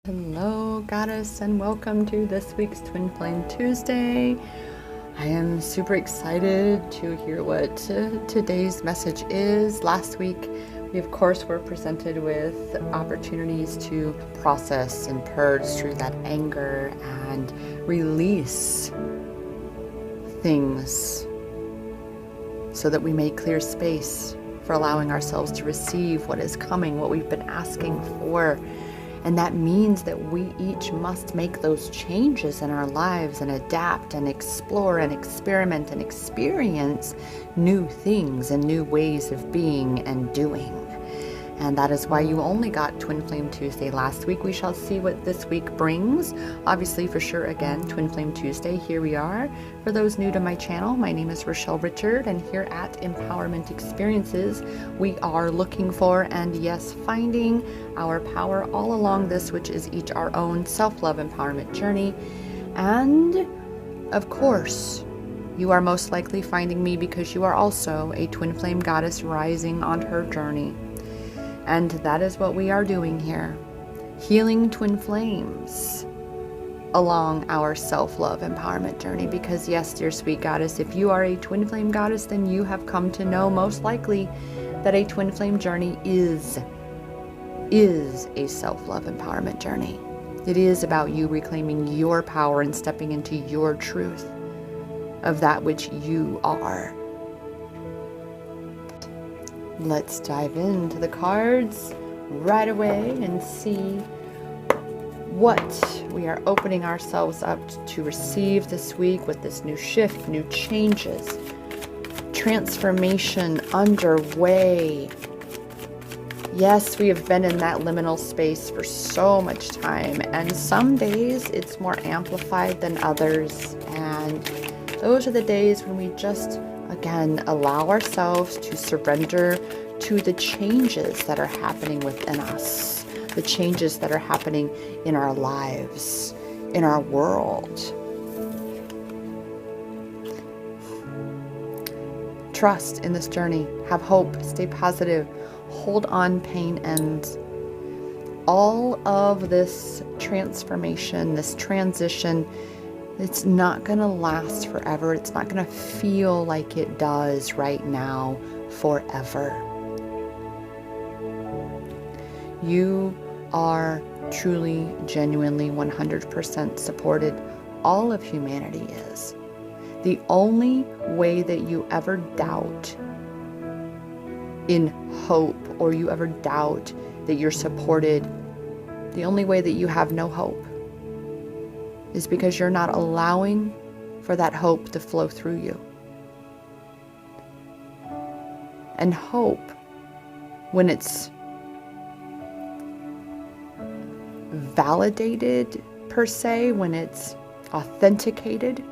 Hello, Goddess, and welcome to this week's Twin Flame Tuesday. I am super excited to hear what today's message is. Last week, we of course were presented with opportunities to process and purge through that anger and release things so that we may clear space for allowing ourselves to receive what is coming, what we've been asking for. And that means that we each must make those changes in our lives and adapt and explore and experiment and experience new things and new ways of being and doing. And that is why you only got Twin Flame Tuesday last week. We shall see what this week brings. Obviously, for sure, again, Twin Flame Tuesday, here we are. For those new to my channel, my name is Rochelle Richard, and here at Empowerment Experiences, we are looking for and, yes, finding our power all along this, which is each our own self-love empowerment journey. And, of course, you are most likely finding me because you are also a Twin Flame Goddess rising on her journey. And that is what we are doing here, healing twin flames along our self-love empowerment journey. Because yes, dear sweet goddess, if you are a twin flame goddess, then you have come to know most likely that a twin flame journey is a self-love empowerment journey. It is about you reclaiming your power and stepping into your truth of that which you are. Let's dive into the cards right away and see what we are opening ourselves up to receive this week with this new shift, new changes, transformation underway. Yes, we have been in that liminal space for so much time, and some days it's more amplified than others, and those are the days when we just again, allow ourselves to surrender to the changes that are happening within us, the changes that are happening in our lives, in our world. Trust in this journey, have hope, stay positive, hold on, pain ends. All of this transformation, this transition, it's not going to last forever. It's not going to feel like it does right now forever. You are truly, genuinely, 100% supported. All of humanity is. The only way that you ever doubt in hope, or you ever doubt that you're supported, the only way that you have no hope is because you're not allowing for that hope to flow through you. And hope, when it's validated per se, when it's authenticated,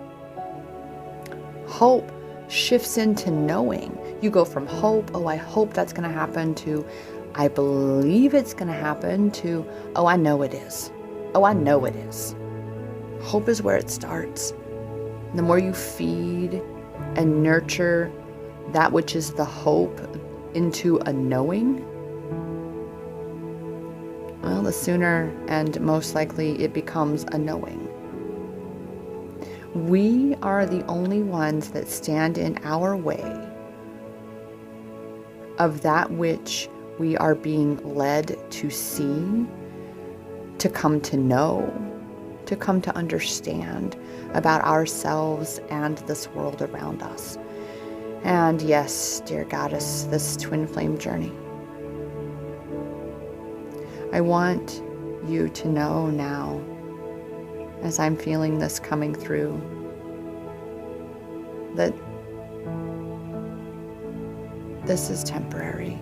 hope shifts into knowing. You go from hope, oh, I hope that's going to happen, to I believe it's going to happen, to, oh, I know it is. Oh, I know it is. Hope is where it starts. The more you feed and nurture that which is the hope into a knowing, well, the sooner and most likely it becomes a knowing. We are the only ones that stand in our way of that which we are being led to see, to come to know, to come to understand about ourselves and this world around us. And yes, dear goddess, this twin flame journey, I want you to know now, as I'm feeling this coming through, that this is temporary.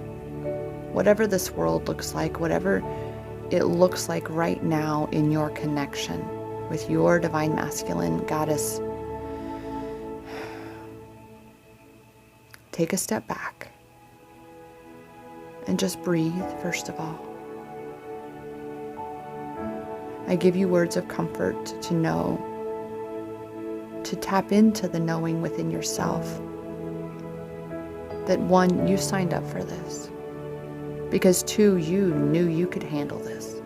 Whatever this world looks like, whatever it looks like right now in your connection with your divine masculine goddess, take a step back and just breathe, first of all. I give you words of comfort to know, to tap into the knowing within yourself that one, you signed up for this, because two, you knew you could handle this.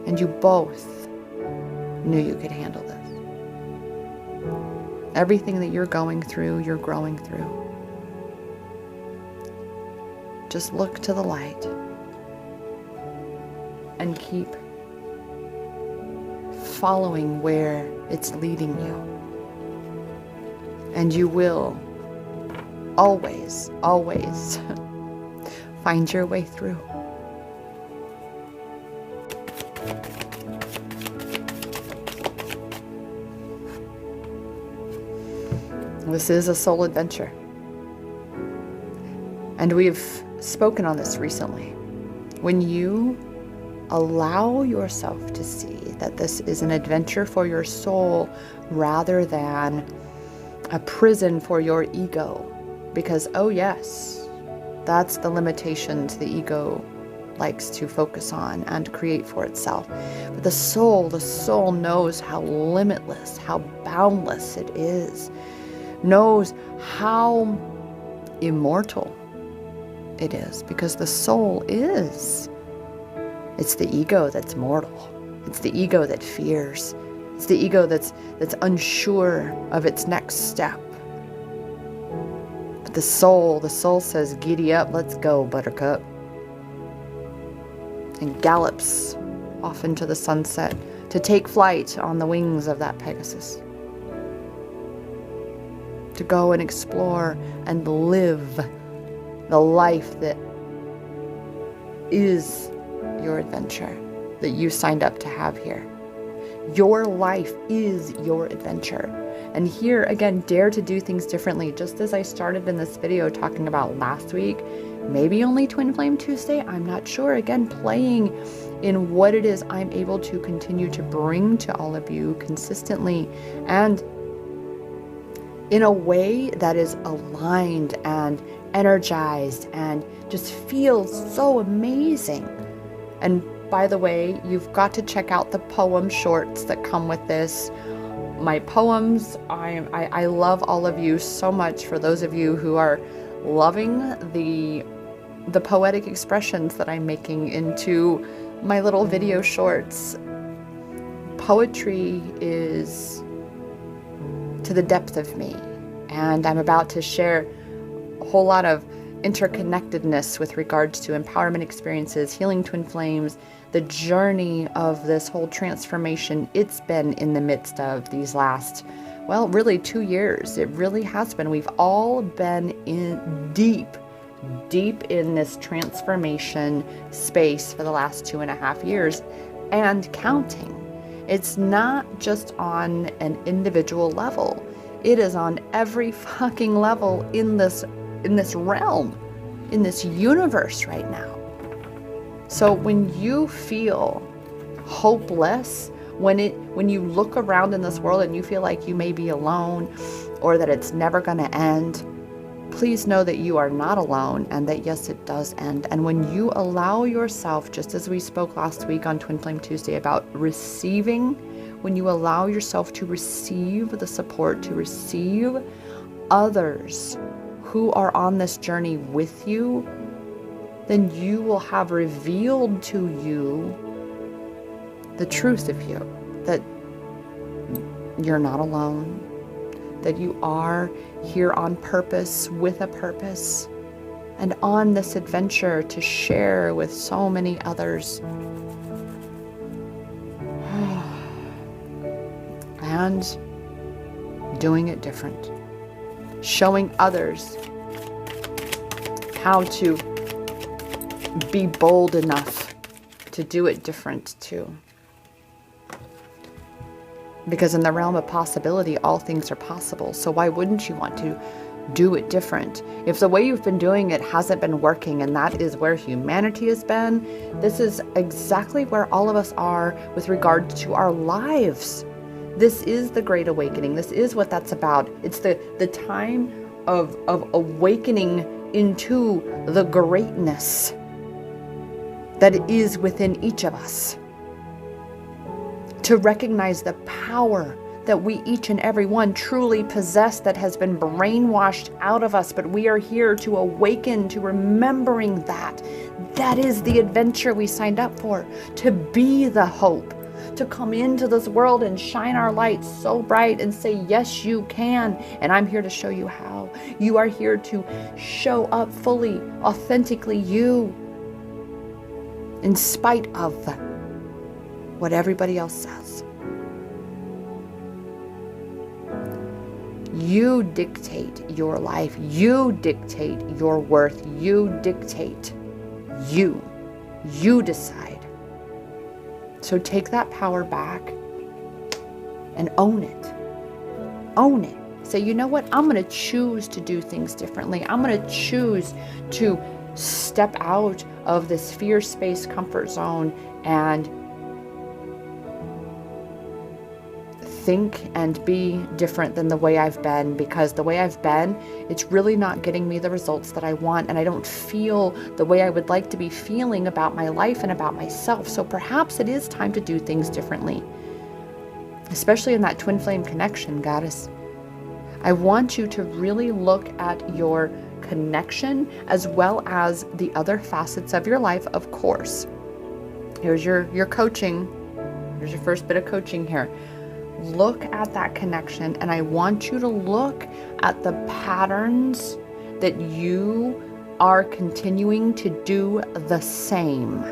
And you both knew you could handle this. Everything that you're going through, you're growing through. Just look to the light and keep following where it's leading you. And you will always, always find your way through. This is a soul adventure. And we've spoken on this recently. When you allow yourself to see that this is an adventure for your soul rather than a prison for your ego, because, oh yes, that's the limitations the ego likes to focus on and create for itself. But the soul knows how limitless, how boundless it is, knows how immortal it is, because the soul is. It's the ego that's mortal. It's the ego that fears. It's the ego that's unsure of its next step. But the soul says, giddy up, let's go, buttercup. And gallops off into the sunset to take flight on the wings of that Pegasus. To go and explore and live the life that is your adventure, that you signed up to have here. Your life is your adventure. And here, again, dare to do things differently. Just as I started in this video talking about last week, maybe only Twin Flame Tuesday, I'm not sure. Again, playing in what it is I'm able to continue to bring to all of you consistently and in a way that is aligned and energized and just feels so amazing. And by the way, you've got to check out the poem shorts that come with this. My poems, I love all of you so much. For those of you who are loving the poetic expressions that I'm making into my little video shorts, poetry is to the depth of me. And I'm about to share a whole lot of interconnectedness with regards to empowerment experiences, healing twin flames, the journey of this whole transformation it's been in the midst of these last, well, really 2 years. It really has been. We've all been in deep in this transformation space for the last 2.5 years and counting. It's not just on an individual level. It is on every fucking level in this realm, in this universe right now. So when you feel hopeless, when you look around in this world and you feel like you may be alone or that it's never going to end, please know that you are not alone and that yes, it does end. And when you allow yourself, just as we spoke last week on Twin Flame Tuesday about receiving, when you allow yourself to receive the support, to receive others who are on this journey with you, then you will have revealed to you the truth of you, that you're not alone, that you are here on purpose, with a purpose, and on this adventure to share with so many others. And doing it different. Showing others how to be bold enough to do it different too. Because in the realm of possibility, all things are possible. So why wouldn't you want to do it different? If the way you've been doing it hasn't been working, and that is where humanity has been, this is exactly where all of us are with regard to our lives. This is the Great Awakening. This is what that's about. It's the time of awakening into the greatness that is within each of us. To recognize the power that we each and every one truly possess that has been brainwashed out of us, but we are here to awaken to remembering that that is the adventure we signed up for, to be the hope, to come into this world and shine our light so bright and say, yes, you can. And I'm here to show you how. You are here to show up fully, authentically you, in spite of what everybody else says. You dictate your life. You dictate your worth. You dictate you. You decide. So take that power back and own it. Own it. Say, you know what? I'm going to choose to do things differently. I'm going to choose to step out of this fear space, comfort zone, and think and be different than the way I've been, because the way I've been, it's really not getting me the results that I want, and I don't feel the way I would like to be feeling about my life and about myself. So perhaps it is time to do things differently, especially in that twin flame connection, goddess. I want you to really look at your connection as well as the other facets of your life, of course. Here's your coaching. Here's your first bit of coaching here. Look at that connection, and I want you to look at the patterns that you are continuing to do the same.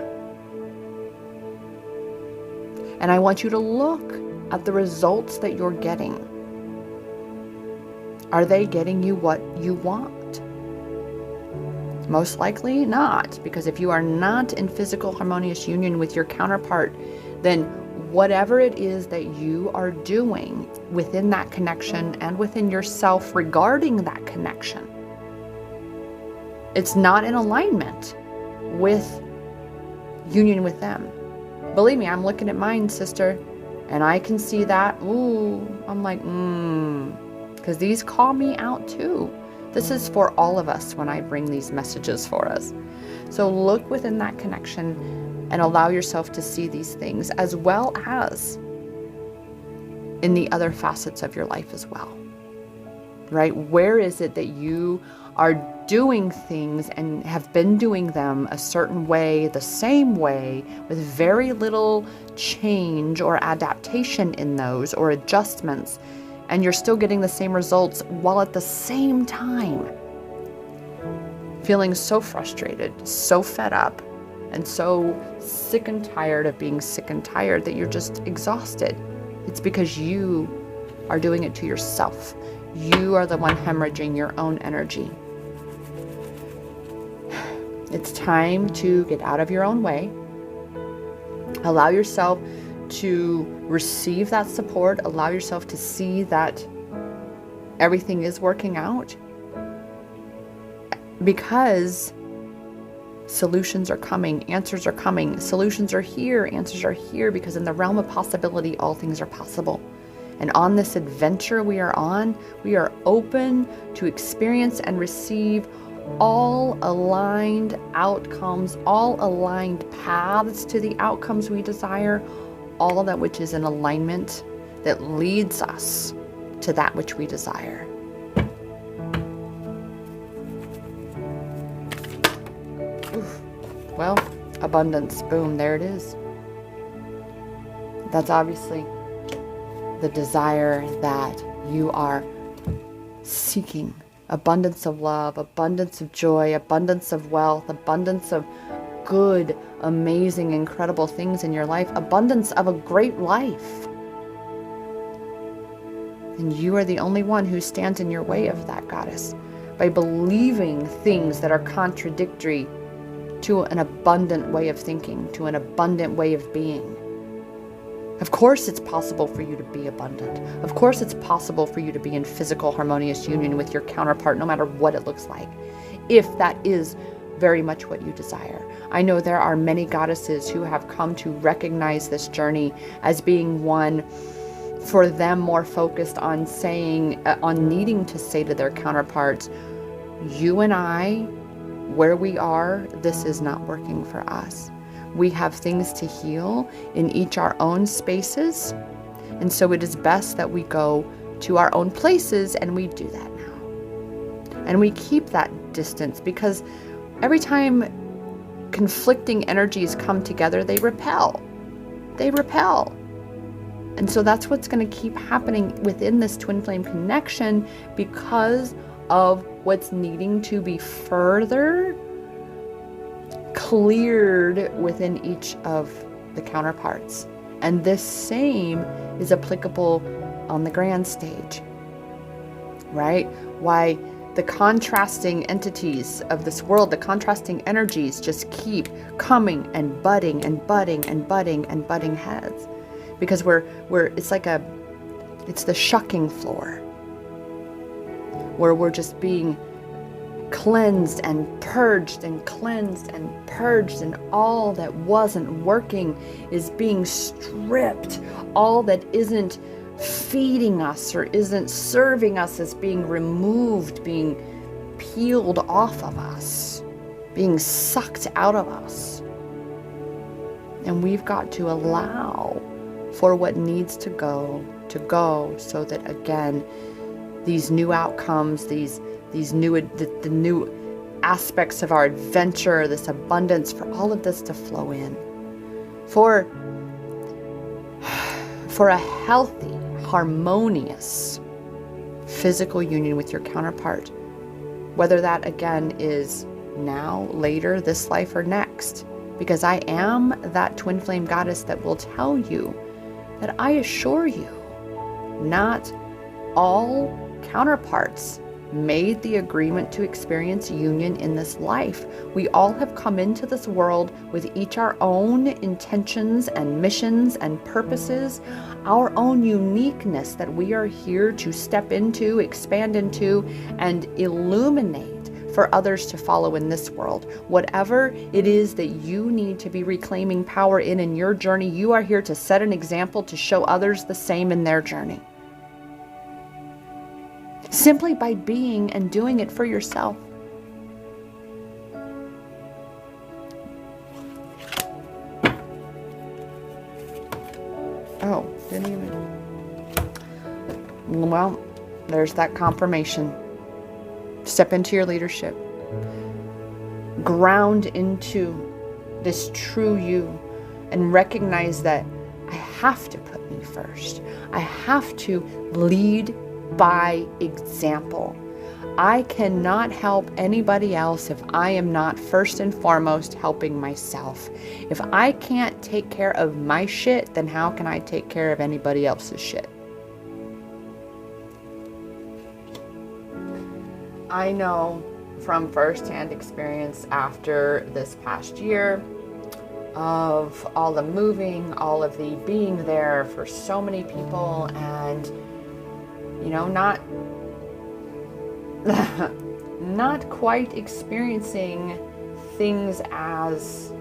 And I want you to look at the results that you're getting. Are they getting you what you want? Most likely not, because if you are not in physical harmonious union with your counterpart, then whatever it is that you are doing within that connection and within yourself regarding that connection, it's not in alignment with union with them. Believe me, I'm looking at mine, sister, and I can see that. Ooh, I'm like, because these call me out too. This is for all of us when I bring these messages for us. So look within that connection and allow yourself to see these things, as well as in the other facets of your life as well, right? Where is it that you are doing things and have been doing them a certain way, the same way, with very little change or adaptation in those or adjustments, and you're still getting the same results while at the same time feeling so frustrated, so fed up, and so sick and tired of being sick and tired that you're just exhausted. It's because you are doing it to yourself. You are the one hemorrhaging your own energy. It's time to get out of your own way. Allow yourself to receive that support. Allow yourself to see that everything is working out, because solutions are coming, answers are coming, solutions are here, answers are here, because in the realm of possibility, all things are possible. And on this adventure we are on, we are open to experience and receive all aligned outcomes, all aligned paths to the outcomes we desire, all that which is in alignment that leads us to that which we desire. Well, abundance, boom, there it is. That's obviously the desire that you are seeking. Abundance of love, abundance of joy, abundance of wealth, abundance of good, amazing, incredible things in your life, abundance of a great life. And you are the only one who stands in your way of that, goddess, by believing things that are contradictory to an abundant way of thinking, to an abundant way of being. Of course it's possible for you to be abundant. Of course it's possible for you to be in physical harmonious union with your counterpart, no matter what it looks like, if that is very much what you desire. I know there are many goddesses who have come to recognize this journey as being one for them more focused on saying, on needing to say to their counterparts, you and I, where we are, this is not working for us. We have things to heal in each our own spaces. And so it is best that we go to our own places, and we do that now. And we keep that distance, because every time conflicting energies come together, they repel. They repel. And so that's what's going to keep happening within this twin flame connection, because of what's needing to be further cleared within each of the counterparts. And this same is applicable on the grand stage, right? Why the contrasting entities of this world, the contrasting energies just keep coming and budding and budding and budding and butting heads. Because it's the shucking floor where we're just being cleansed and purged and cleansed and purged, and all that wasn't working is being stripped. All that isn't feeding us or isn't serving us is being removed, being peeled off of us, being sucked out of us. And we've got to allow for what needs to go, so that, again, these new outcomes, these new, the new aspects of our adventure, this abundance, for all of this to flow in, for a healthy, harmonious physical union with your counterpart, whether that, again, is now, later, this life, or next. Because I am that twin flame goddess that will tell you that I assure you, not all counterparts made the agreement to experience union in this life. We all have come into this world with each our own intentions and missions and purposes, our own uniqueness that we are here to step into, expand into, and illuminate for others to follow in this world. Whatever it is that you need to be reclaiming power in your journey, you are here to set an example to show others the same in their journey. Simply by being and doing it for yourself. Oh, didn't even. Well, there's that confirmation. Step into your leadership. Ground into this true you and recognize that I have to put me first. I have to lead by example. I cannot help anybody else if I am not first and foremost helping myself. If I can't take care of my shit, then how can I take care of anybody else's shit? I know from firsthand experience after this past year of all the moving, all of the being there for so many people, and not quite experiencing things as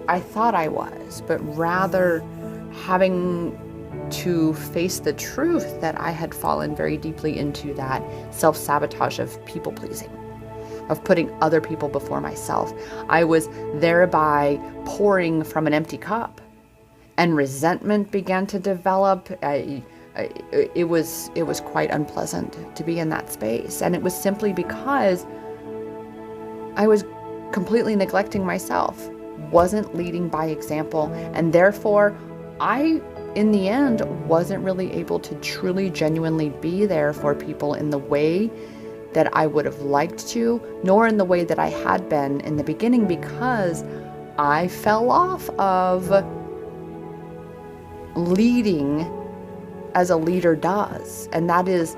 I thought I was, but rather having to face the truth that I had fallen very deeply into that self-sabotage of people-pleasing, of putting other people before myself. I was thereby pouring from an empty cup, and resentment began to develop. It was quite unpleasant to be in that space, and it was simply because I was completely neglecting myself, wasn't leading by example, and therefore I, in the end, wasn't really able to truly, genuinely be there for people in the way that I would have liked to, nor in the way that I had been in the beginning, because I fell off of leading as a leader does, and that is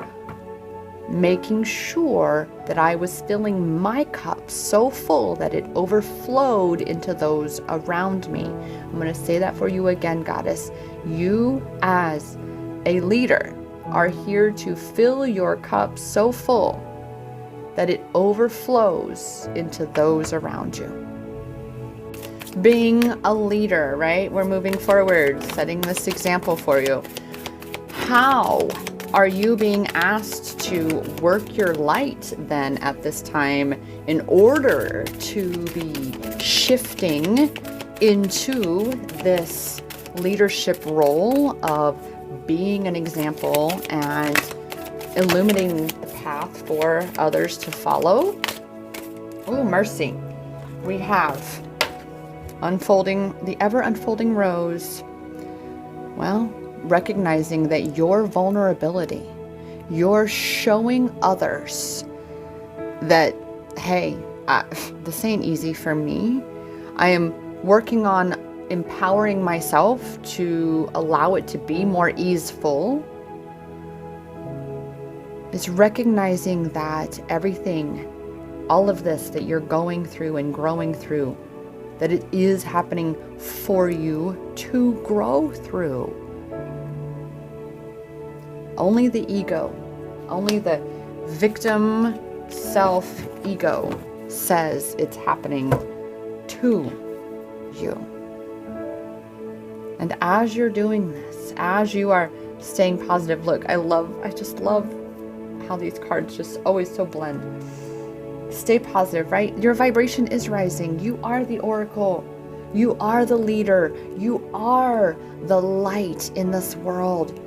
making sure that I was filling my cup so full that it overflowed into those around me. I'm going to say that for you again, Goddess. You as a leader are here to fill your cup so full that it overflows into those around you. Being a leader, right? We're moving forward, setting this example for you. How are you being asked to work your light then at this time in order to be shifting into this leadership role of being an example and illuminating the path for others to follow? Oh, mercy. we have unfolding, the ever unfolding rose. Well, recognizing that your vulnerability, you're showing others that, hey, this ain't easy for me. I am working on empowering myself to allow it to be more easeful. It's recognizing that everything, all of this that you're going through and growing through, that it is happening for you to grow through. Only the ego, only the victim self-ego says it's happening to you. And as you're doing this, as you are staying positive, look, I just love how these cards just always so blend. Stay positive, right? Your vibration is rising. You are the oracle. You are the leader. You are the light in this world.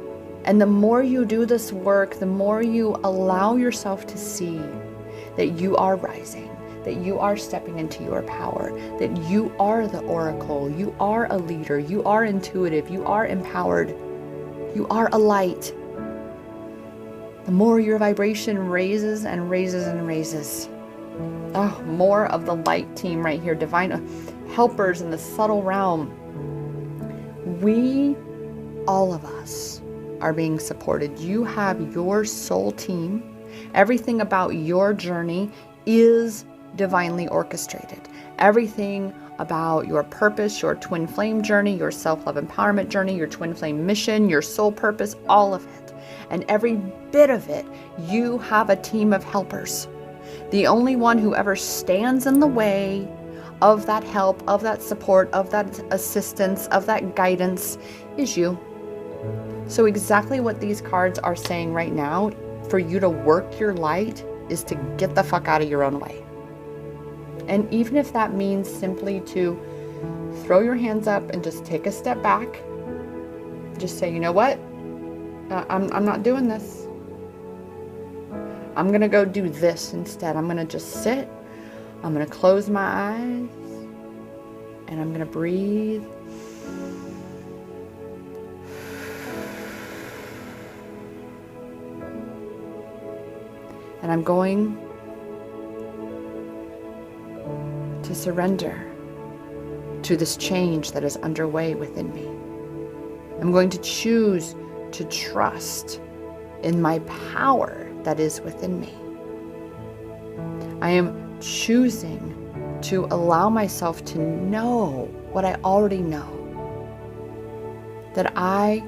And the more you do this work, the more you allow yourself to see that you are rising, that you are stepping into your power, that you are the oracle, you are a leader, you are intuitive, you are empowered, you are a light. The more your vibration raises and raises and raises. Oh, more of the light team right here, divine helpers in the subtle realm. We, all of us, are being supported. You have your soul team. Everything about your journey is divinely orchestrated. Everything about your purpose, your twin flame journey, your self-love empowerment journey, your twin flame mission, your soul purpose, all of it. And every bit of it, you have a team of helpers. The only one who ever stands in the way of that help, of that support, of that assistance, of that guidance is you. So exactly what these cards are saying right now, for you to work your light, is to get the fuck out of your own way. And even if that means simply to throw your hands up and just take a step back, just say, you know what? I'm not doing this. I'm going to go do this instead. I'm going to just sit. I'm going to close my eyes. And I'm going to breathe. And I'm going to surrender to this change that is underway within me. I'm going to choose to trust in my power that is within me. I am choosing to allow myself to know what I already know. That I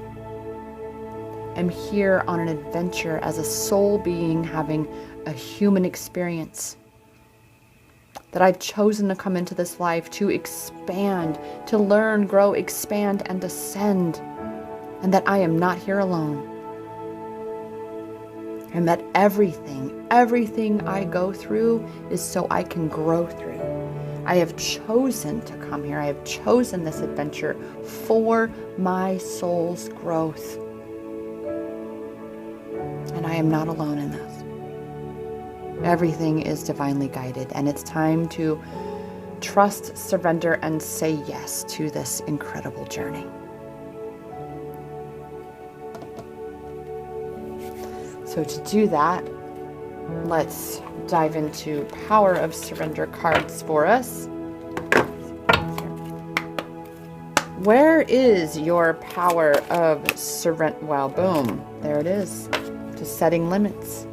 am here on an adventure as a soul being having a human experience. That I've chosen to come into this life to expand, to learn, grow, expand, and ascend. And that I am not here alone. And that everything I go through is so I can grow through. I have chosen to come here. I have chosen this adventure for my soul's growth. And I am not alone in this. Everything is divinely guided, and it's time to trust, surrender, and say yes to this incredible journey. So to do that, let's dive into Power of Surrender cards for us. Where is your power of surrender? Well, boom, there it is. To setting limits.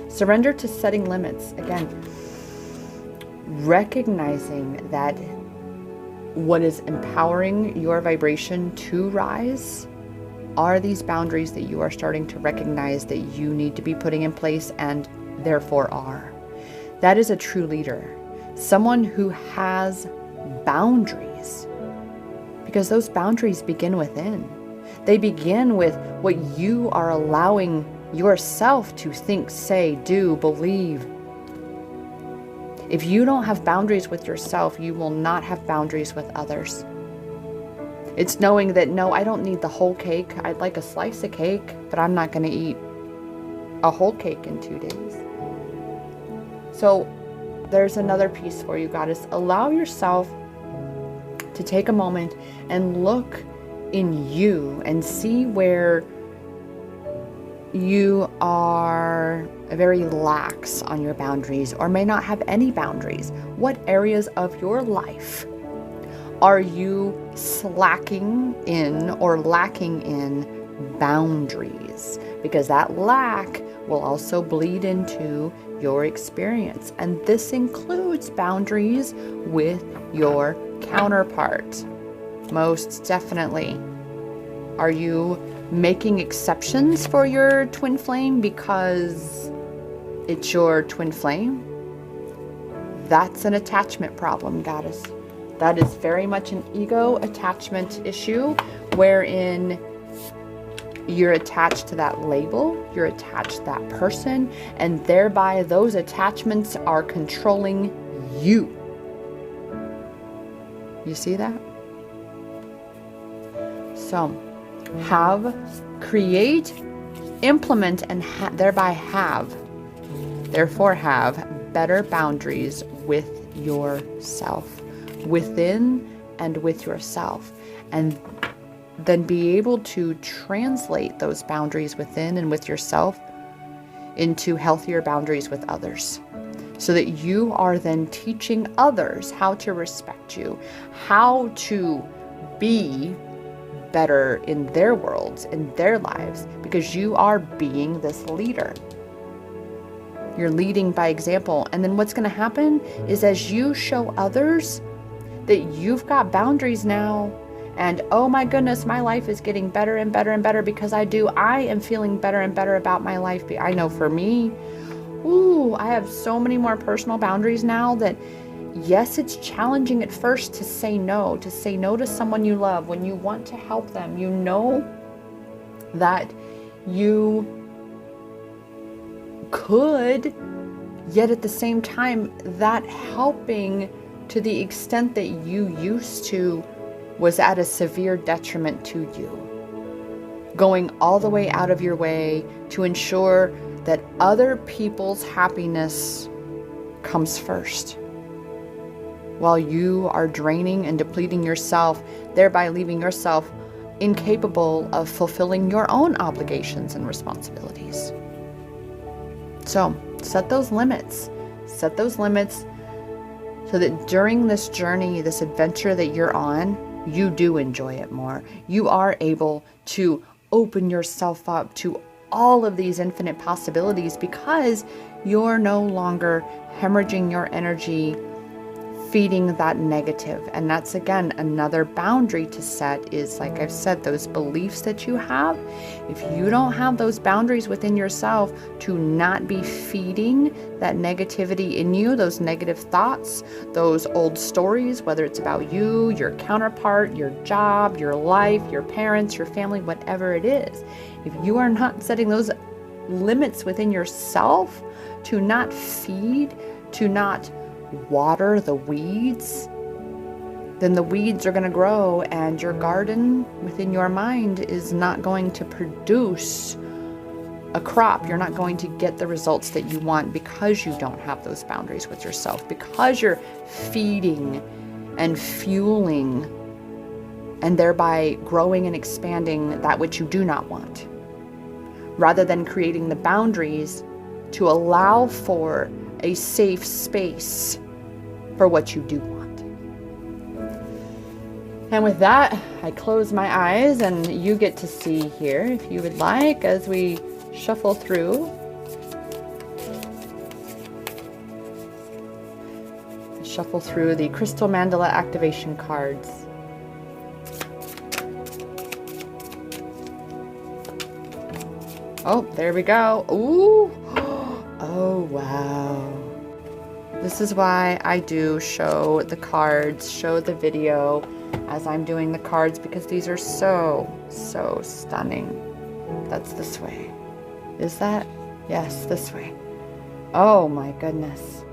Surrender to setting limits. Again, recognizing that what is empowering your vibration to rise are these boundaries that you are starting to recognize that you need to be putting in place and therefore are. That is a true leader. Someone who has boundaries. Because those boundaries begin within. They begin with what you are allowing yourself to think, say, do, believe. If you don't have boundaries with yourself, you will not have boundaries with others. It's knowing that, no, I don't need the whole cake. I'd like a slice of cake, but I'm not going to eat a whole cake in 2 days. So there's another piece for you, Goddess. Allow yourself to take a moment and look in you and see where you are very lax on your boundaries or may not have any boundaries. What areas of your life are you slacking in or lacking in boundaries? Because that lack will also bleed into your experience. And this includes boundaries with your counterpart. Most definitely. Are you making exceptions for your twin flame because it's your twin flame? That's an attachment problem, Goddess. That is very much an ego attachment issue, wherein you're attached to that label, you're attached to that person, and thereby those attachments are controlling you. You see that? So, create, implement, and therefore have better boundaries with yourself, within and with yourself, and then be able to translate those boundaries within and with yourself into healthier boundaries with others, so that you are then teaching others how to respect you, how to be better in their worlds, in their lives, because you are being this leader. You're leading by example. And then what's going to happen is, as you show others that you've got boundaries now, and oh my goodness, my life is getting better and better and better because I am feeling better and better about my life. I know for me, I have so many more personal boundaries now that, yes, it's challenging at first to say no to someone you love when you want to help them. You know that you could, yet at the same time, that helping to the extent that you used to was at a severe detriment to you. Going all the way out of your way to ensure that other people's happiness comes first, while you are draining and depleting yourself, thereby leaving yourself incapable of fulfilling your own obligations and responsibilities. So set those limits. Set those limits so that during this journey, this adventure that you're on, you do enjoy it more. You are able to open yourself up to all of these infinite possibilities because you're no longer hemorrhaging your energy feeding that negative. And that's, again, another boundary to set is, like I've said, those beliefs that you have. If you don't have those boundaries within yourself to not be feeding that negativity in you, those negative thoughts, those old stories, whether it's about you, your counterpart, your job, your life, your parents, your family, whatever it is, if you are not setting those limits within yourself to not feed, to not water the weeds, then the weeds are going to grow and your garden within your mind is not going to produce a crop. You're not going to get the results that you want because you don't have those boundaries with yourself, because you're feeding and fueling and thereby growing and expanding that which you do not want, rather than creating the boundaries to allow for a safe space for what you do want. And with that, I close my eyes and you get to see here, if you would like, as we shuffle through. Shuffle through the crystal mandala activation cards. Oh, there we go. Ooh. Oh, wow. This is why I do show the cards, show the video as I'm doing the cards, because these are so, so stunning. That's this way. Is that? Yes, this way. Oh my goodness.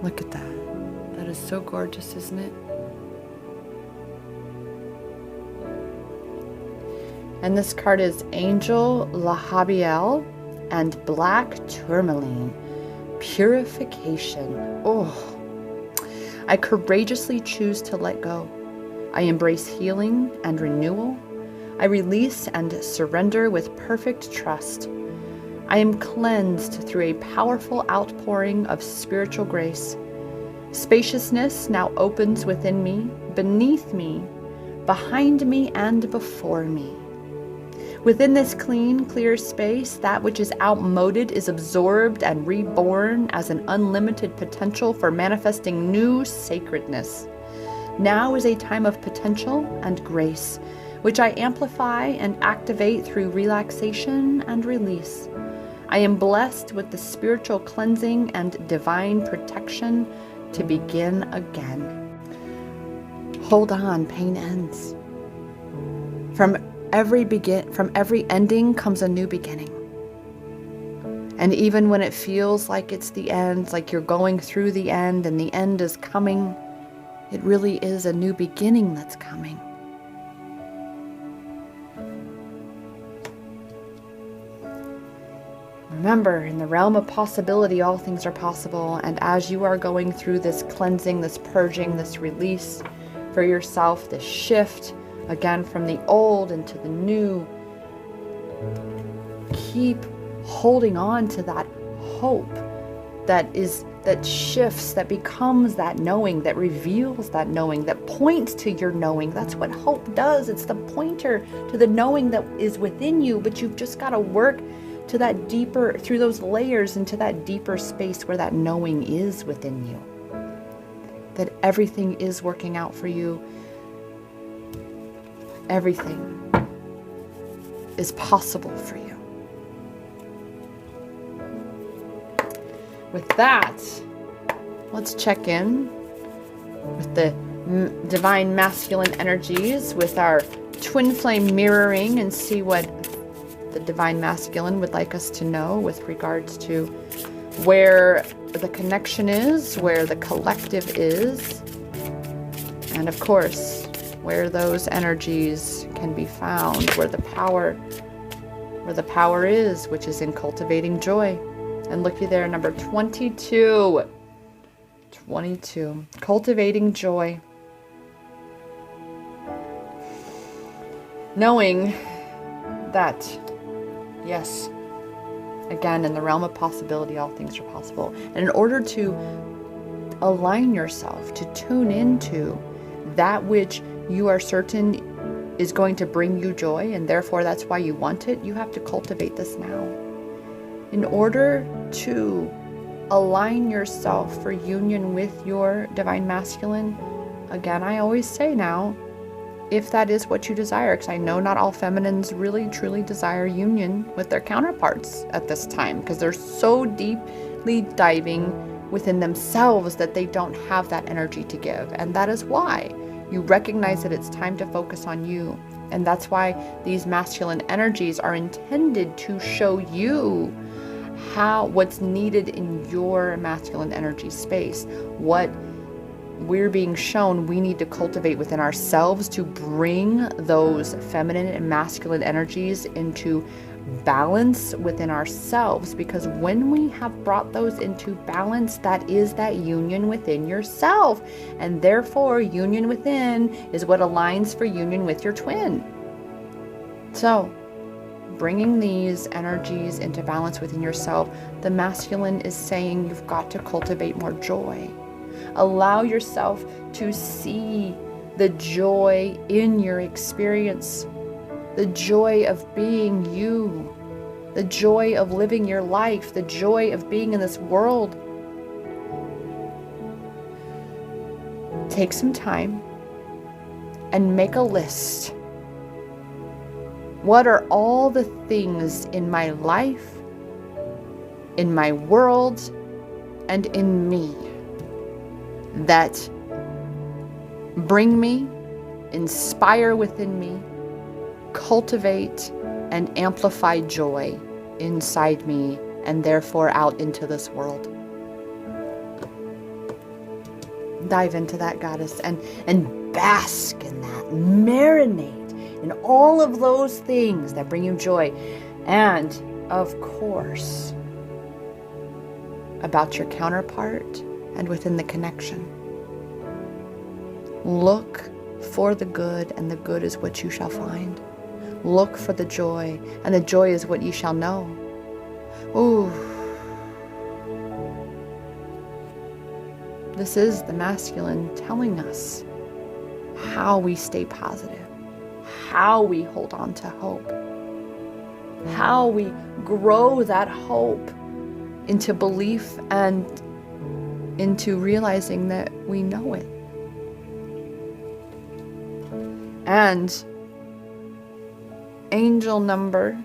Look at that. That is so gorgeous, isn't it? And this card is Angel Lahabiel and Black Tourmaline. purification. Oh, I courageously choose to let go. I embrace healing and renewal. I release and surrender with perfect trust. I am cleansed through a powerful outpouring of spiritual grace. Spaciousness now opens within me, beneath me, behind me, and before me. Within this clean, clear space, that which is outmoded is absorbed and reborn as an unlimited potential for manifesting new sacredness. Now is a time of potential and grace, which I amplify and activate through relaxation and release. I am blessed with the spiritual cleansing and divine protection to begin again. Hold on, pain ends. From every ending comes a new beginning. And even when it feels like it's the end, like you're going through the end and the end is coming, it really is a new beginning that's coming. Remember, in the realm of possibility, all things are possible. And as you are going through this cleansing, this purging, this release for yourself, this shift, again, from the old into the new, keep holding on to that hope that shifts, that becomes that knowing, that reveals that knowing, that points to your knowing. That's what hope does. It's the pointer to the knowing that is within you, but you've just got to work to that deeper, through those layers, into that deeper space where that knowing is within you. That everything is working out for you. Everything is possible for you. With that, let's check in with the divine masculine energies with our twin flame mirroring and see what the divine masculine would like us to know with regards to where the connection is, where the collective is, and of course, where those energies can be found, where the power is, which is in cultivating joy. And looky there, number 22. 22. Cultivating joy. Knowing that, yes, again, in the realm of possibility, all things are possible. And in order to align yourself, to tune into that which you are certain is going to bring you joy, and therefore that's why you want it, you have to cultivate this now. In order to align yourself for union with your divine masculine, again, I always say now, if that is what you desire, because I know not all feminines really truly desire union with their counterparts at this time, because they're so deeply diving within themselves that they don't have that energy to give. And that is why you recognize that it's time to focus on you. And that's why these masculine energies are intended to show you what's needed in your masculine energy space, what we're being shown we need to cultivate within ourselves to bring those feminine and masculine energies into balance within ourselves. Because when we have brought those into balance, that is that union within yourself, and therefore union within is what aligns for union with your twin. So bringing these energies into balance within yourself, the masculine is saying you've got to cultivate more joy. Allow yourself to see the joy in your experience, the joy of being you, the joy of living your life, the joy of being in this world. Take some time and make a list. What are all the things in my life, in my world, and in me that bring me, inspire within me, cultivate and amplify joy inside me and therefore out into this world? Dive into that, goddess, and bask in that, marinate in all of those things that bring you joy. And of course, about your counterpart and within the connection. Look for the good, and the good is what you shall find. Look for the joy, and the joy is what ye shall know. Ooh. This is the masculine telling us how we stay positive, how we hold on to hope, how we grow that hope into belief and into realizing that we know it. And angel number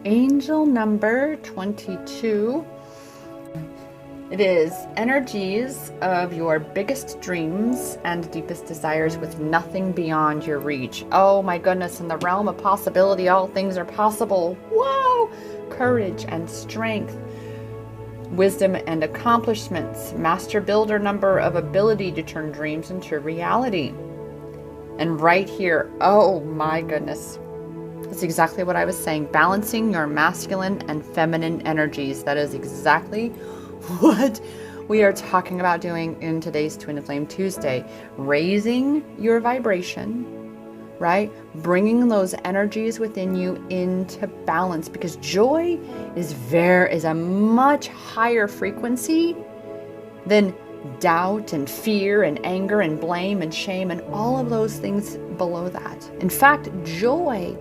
angel number 22. It is energies of your biggest dreams and deepest desires with nothing beyond your reach. Oh my goodness, in the realm of possibility, all things are possible. Whoa! Courage and strength, wisdom and accomplishments, master builder number of ability to turn dreams into reality. And right here, oh my goodness, that's exactly what I was saying. Balancing your masculine and feminine energies. That is exactly what we are talking about doing in today's Twin Flame Tuesday. Raising your vibration, right? Bringing those energies within you into balance, because joy is a much higher frequency than doubt and fear and anger and blame and shame and all of those things below that. In fact, joy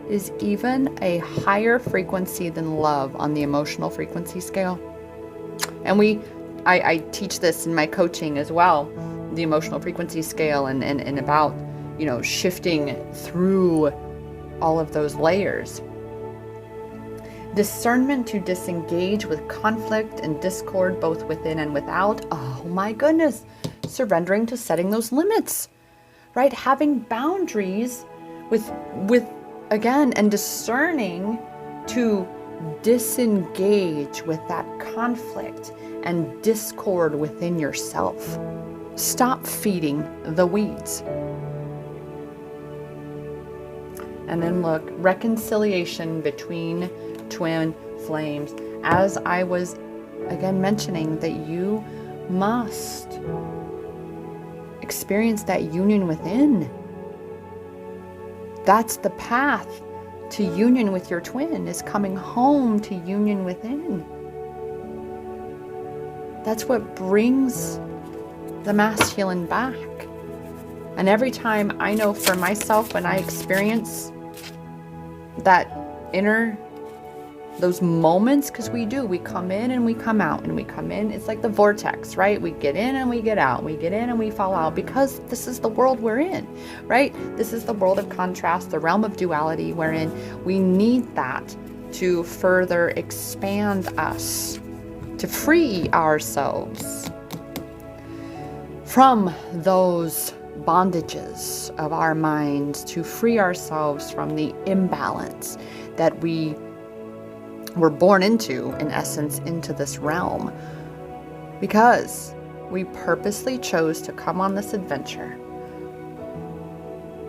is even a higher frequency than love on the emotional frequency scale. And I teach this in my coaching as well, the emotional frequency scale, and about, shifting through all of those layers. Discernment to disengage with conflict and discord both within and without. Oh my goodness. Surrendering to setting those limits, right? Having boundaries with again, and discerning to disengage with that conflict and discord within yourself. Stop feeding the weeds. And then look, reconciliation between twin flames. As I was again mentioning, that you must experience that union within. That's the path to union with your twin, is coming home to union within. That's what brings the masculine back. And every time, I know for myself, when I experience that those moments, because we come in and we come out, and we come in, it's like the vortex, right? We get in and we get out, we get in and we fall out, because this is the world we're in, right? This is the world of contrast, the realm of duality, wherein we need that to further expand us, to free ourselves from those bondages of our minds, to free ourselves from the imbalance that we were born into, in essence, into this realm, because we purposely chose to come on this adventure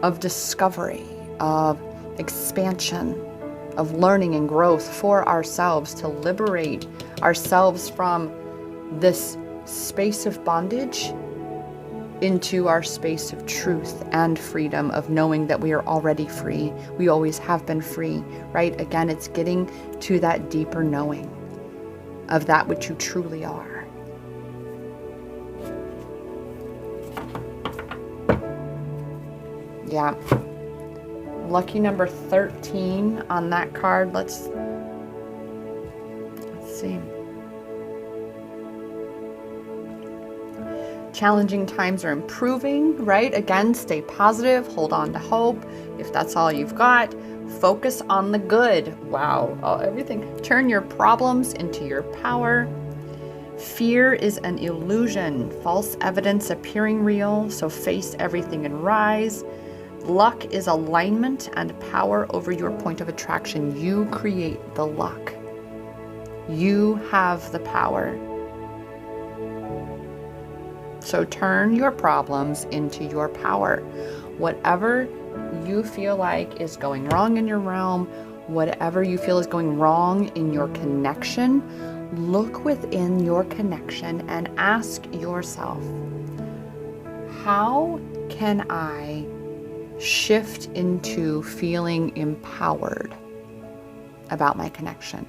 of discovery, of expansion, of learning and growth for ourselves, to liberate ourselves from this space of bondage into our space of truth and freedom, of knowing that we are already free. We always have been free, right? Again, it's getting to that deeper knowing of that which you truly are. Yeah. Lucky number 13 on that card. Let's see. Challenging times are improving, right? Again, stay positive, hold on to hope. If that's all you've got, focus on the good. Wow, everything. Turn your problems into your power. Fear is an illusion, false evidence appearing real, so face everything and rise. Luck is alignment and power over your point of attraction. You create the luck. You have the power. So turn your problems into your power. Whatever you feel like is going wrong in your realm, whatever you feel is going wrong in your connection, look within your connection and ask yourself, how can I shift into feeling empowered about my connection?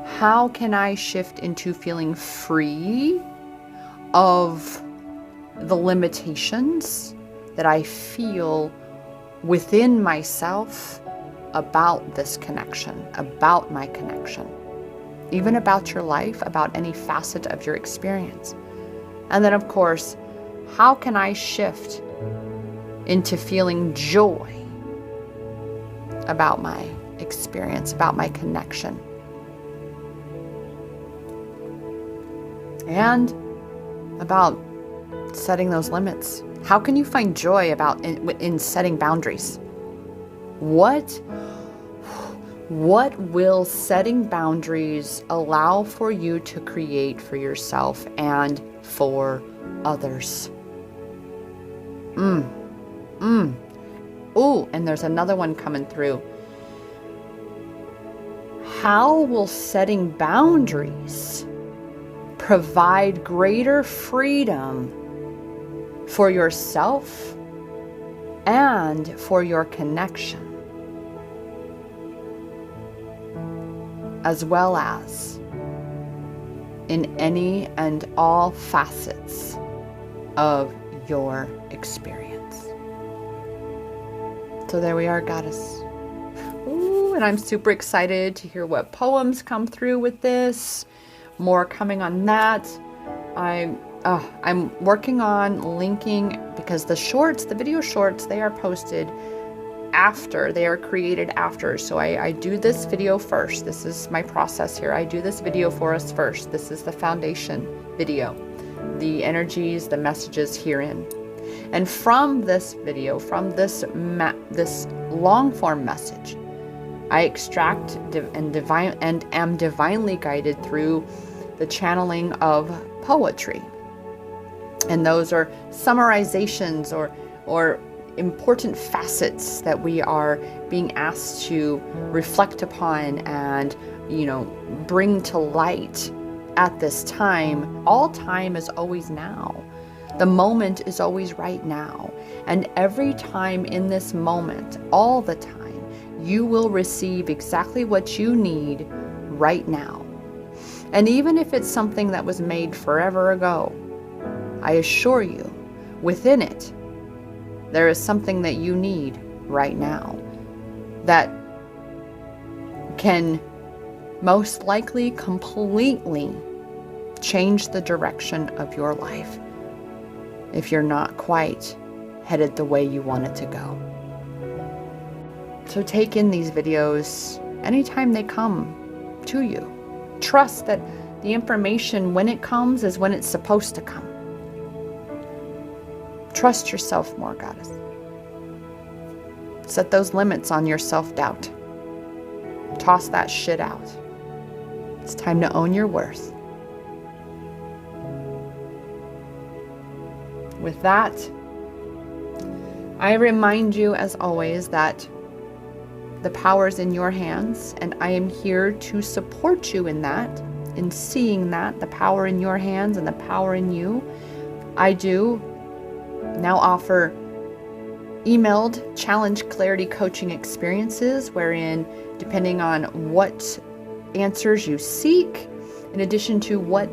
How can I shift into feeling free of the limitations that I feel within myself about this connection, about my connection, even about your life, about any facet of your experience? And then, of course, how can I shift into feeling joy about my experience, about my connection? And about setting those limits. How can you find joy in setting boundaries? What will setting boundaries allow for you to create for yourself and for others? Ooh, and there's another one coming through. How will setting boundaries provide greater freedom for yourself and for your connection, as well as in any and all facets of your experience? So there we are, Goddess. Ooh, and I'm super excited to hear what poems come through with this. More coming on that. I'm working on linking, because the video shorts, they are posted after, they are created after. So I do this video first. This is my process here. I do this video for us first. This is the foundation video, the energies, the messages herein. And from this video, from this long form message, I extract and am divinely guided through the channeling of poetry. And those are summarizations or important facets that we are being asked to reflect upon and, bring to light at this time. All time is always now. The moment is always right now. And every time in this moment, all the time, you will receive exactly what you need right now. And even if it's something that was made forever ago, I assure you, within it, there is something that you need right now that can most likely completely change the direction of your life if you're not quite headed the way you want it to go. So take in these videos anytime they come to you. Trust that the information, when it comes, is when it's supposed to come. Trust yourself more, Goddess. Set those limits on your self-doubt. Toss that shit out. It's time to own your worth. With that, I remind you, as always, that the power is in your hands, and I am here to support you in that, in seeing that, the power in your hands and the power in you. I do now offer emailed challenge clarity coaching experiences, wherein, depending on what answers you seek, in addition to what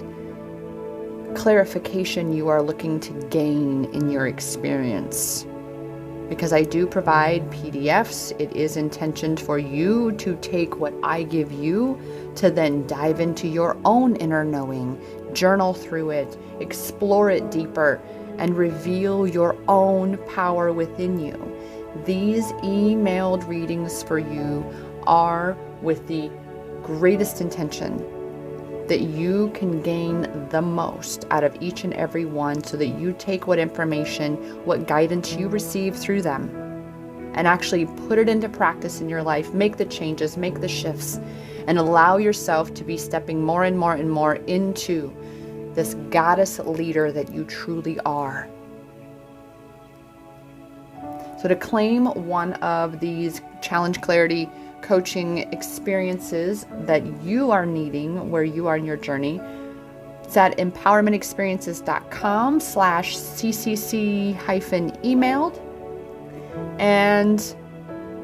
clarification you are looking to gain in your experience, because I do provide PDFs, it is intentioned for you to take what I give you to then dive into your own inner knowing, journal through it, explore it deeper, and reveal your own power within you. These emailed readings for you are with the greatest intention that you can gain the most out of each and every one, so that you take what information, what guidance you receive through them, and actually put it into practice in your life, make the changes, make the shifts, and allow yourself to be stepping more and more and more into this goddess leader that you truly are. So So to claim one of these Challenge Clarity coaching experiences that you are needing, where you are in your journey, it's at empowermentexperiences.com/ccc-emailed. And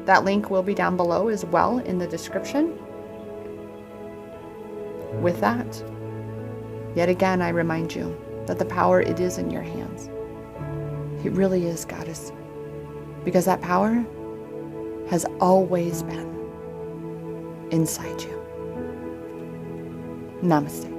that link will be down below as well in the description. With that, yet again, I remind you that the power, it is in your hands. It really is, Goddess. Because that power has always been inside you. Namaste.